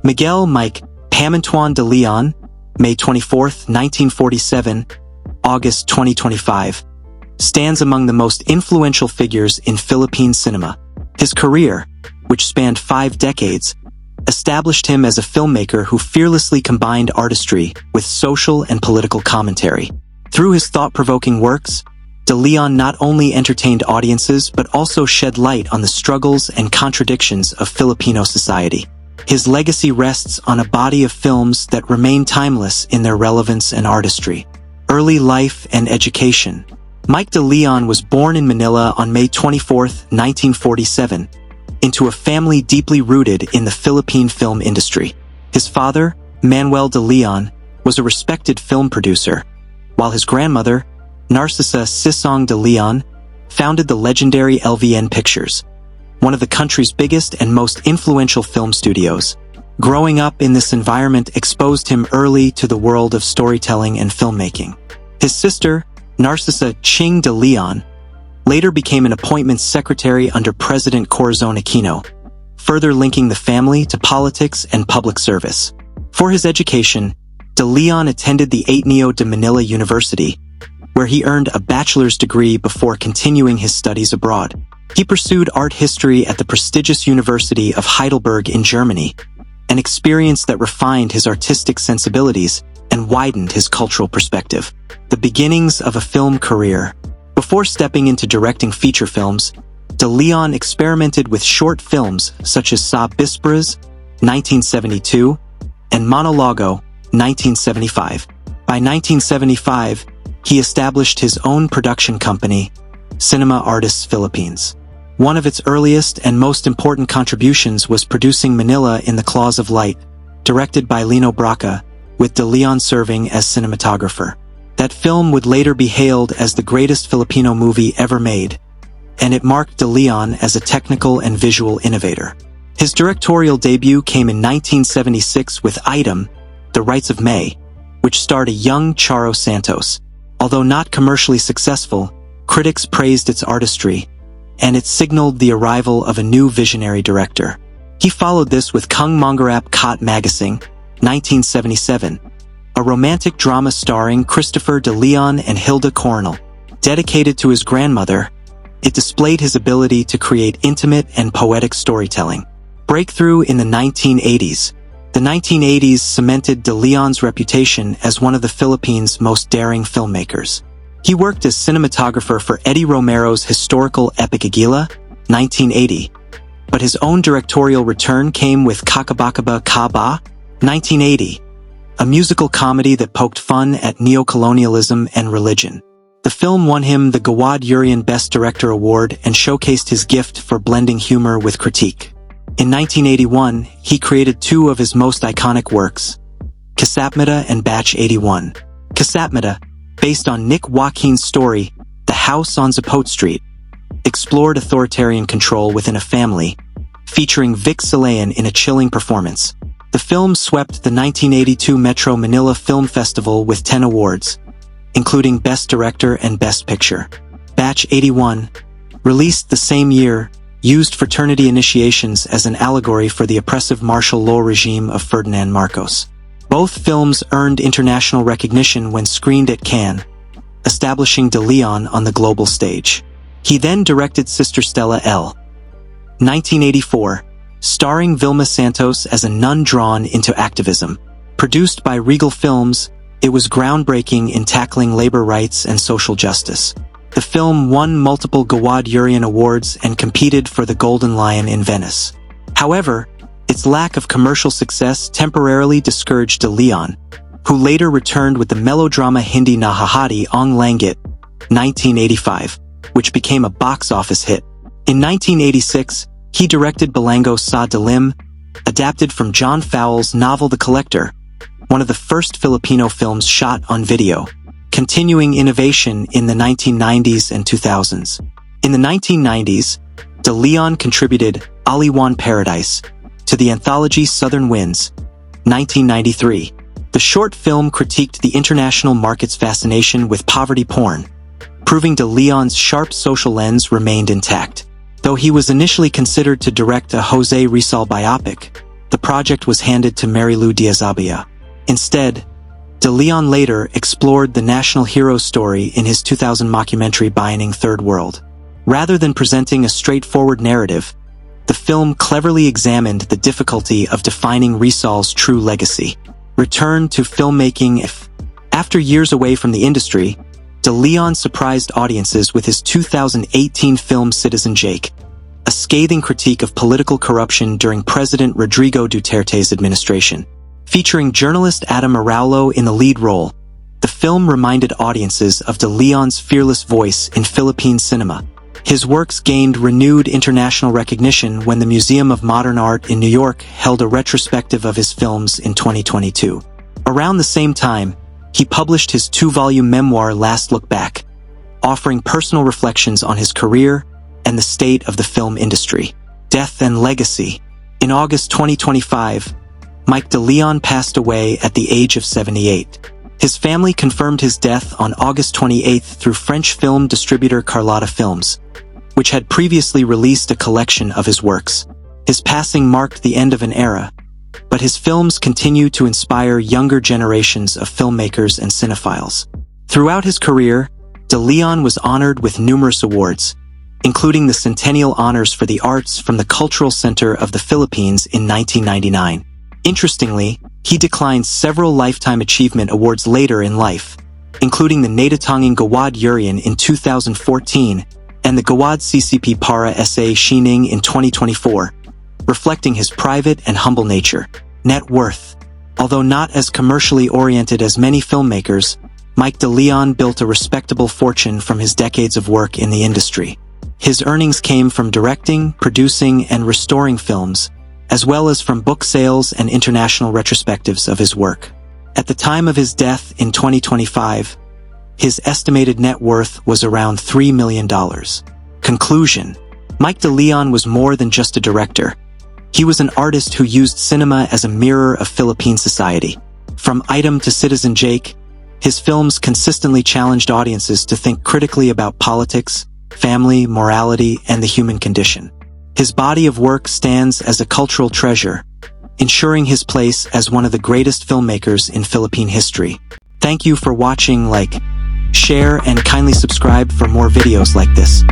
Miguel Mike Pamintuan de Leon, May 24, 1947, August 2025, stands among the most influential figures in Philippine cinema. His career, which spanned 5 decades, established him as a filmmaker who fearlessly combined artistry with social and political commentary. Through his thought-provoking works, De Leon not only entertained audiences but also shed light on the struggles and contradictions of Filipino society. His legacy rests on a body of films that remain timeless in their relevance and artistry. Early life and education. Mike De Leon was born in Manila on May 24, 1947, into a family deeply rooted in the Philippine film industry. His father, Manuel De Leon, was a respected film producer, while his grandmother, Narcisa Sisong De Leon, founded the legendary LVN Pictures, one of the country's biggest and most influential film studios. Growing up in this environment exposed him early to the world of storytelling and filmmaking. His sister, Narcisa Ching De Leon, later became an appointments secretary under President Corazon Aquino, further linking the family to politics and public service. For his education, De Leon attended the Ateneo de Manila University, where he earned a bachelor's degree before continuing his studies abroad. He pursued art history at the prestigious University of Heidelberg in Germany, an experience that refined his artistic sensibilities and widened his cultural perspective. The beginnings of a film career. Before stepping into directing feature films, De Leon experimented with short films such as Sa Bisperas, 1972, and Monologo, 1975. By 1975, he established his own production company, Cinema Artists Philippines. One of its earliest and most important contributions was producing Manila in the Claws of Light, directed by Lino Brocka, with De Leon serving as cinematographer. That film would later be hailed as the greatest Filipino movie ever made, and it marked De Leon as a technical and visual innovator. His directorial debut came in 1976 with Item, The Rights of May, which starred a young Charo Santos. Although not commercially successful, critics praised its artistry, and it signaled the arrival of a new visionary director. He followed this with Kung Mangarap Kat Magasing, 1977, a romantic drama starring Christopher De Leon and Hilda Coronel. Dedicated to his grandmother, it displayed his ability to create intimate and poetic storytelling. Breakthrough in the 1980s. The 1980s cemented De Leon's reputation as one of the Philippines' most daring filmmakers. He worked as cinematographer for Eddie Romero's historical epic Aguila, 1980, but his own directorial return came with Kakabakaba Ka Ba, 1980, a musical comedy that poked fun at neocolonialism and religion. The film won him the Gawad Urian Best Director Award and showcased his gift for blending humor with critique. In 1981, he created 2 of his most iconic works, Kisapmata and Batch 81. Kisapmata, based on Nick Joaquin's story, The House on Zapote Street, explored authoritarian control within a family, featuring Vic Salayan in a chilling performance. The film swept the 1982 Metro Manila Film Festival with 10 awards, including Best Director and Best Picture. Batch 81, released the same year, used fraternity initiations as an allegory for the oppressive martial law regime of Ferdinand Marcos. Both films earned international recognition when screened at Cannes, establishing De Leon on the global stage. He then directed Sister Stella L. 1984, starring Vilma Santos as a nun drawn into activism. Produced by Regal Films, it was groundbreaking in tackling labor rights and social justice. The film won multiple Gawad Urian Awards and competed for the Golden Lion in Venice. However, its lack of commercial success temporarily discouraged De Leon, who later returned with the melodrama Hindi Nahahati Ang Langit, 1985, which became a box office hit. In 1986, he directed Balango Sa Dilim, adapted from John Fowles' novel The Collector, one of the first Filipino films shot on video, continuing innovation in the 1990s and 2000s. In the 1990s, De Leon contributed Aliwan Paradise to the anthology Southern Winds, 1993. The short film critiqued the international market's fascination with poverty porn, proving De Leon's sharp social lens remained intact. Though he was initially considered to direct a Jose Rizal biopic, the project was handed to Marilu Diaz-Abaya. Instead, De Leon later explored the national hero story in his 2000 mockumentary Buying Third World. Rather than presenting a straightforward narrative, the film cleverly examined the difficulty of defining Rizal's true legacy. Return to filmmaking. After years away from the industry, De Leon surprised audiences with his 2018 film Citizen Jake, a scathing critique of political corruption during President Rodrigo Duterte's administration. Featuring journalist Adam Araulo in the lead role, the film reminded audiences of De Leon's fearless voice in Philippine cinema. His works gained renewed international recognition when the Museum of Modern Art in New York held a retrospective of his films in 2022. Around the same time, he published his 2-volume memoir Last Look Back, offering personal reflections on his career and the state of the film industry. Death and legacy. In August 2025, Mike De Leon passed away at the age of 78. His family confirmed his death on August 28 through French film distributor Carlotta Films, which had previously released a collection of his works. His passing marked the end of an era, but his films continue to inspire younger generations of filmmakers and cinephiles. Throughout his career, De Leon was honored with numerous awards, including the Centennial Honors for the Arts from the Cultural Center of the Philippines in 1999. Interestingly, he declined several Lifetime Achievement Awards later in life, including the Natatanging Gawad Urian in 2014 and the Gawad CCP Para SA Shining in 2024, reflecting his private and humble nature. Net worth. Although not as commercially oriented as many filmmakers, Mike De Leon built a respectable fortune from his decades of work in the industry. His earnings came from directing, producing, and restoring films, as well as from book sales and international retrospectives of his work. At the time of his death in 2025, his estimated net worth was around $3 million. Conclusion. Mike De Leon was more than just a director. He was an artist who used cinema as a mirror of Philippine society. From Item to Citizen Jake, his films consistently challenged audiences to think critically about politics, family, morality, and the human condition. His body of work stands as a cultural treasure, ensuring his place as one of the greatest filmmakers in Philippine history. Thank you for watching. Share, and kindly subscribe for more videos like this.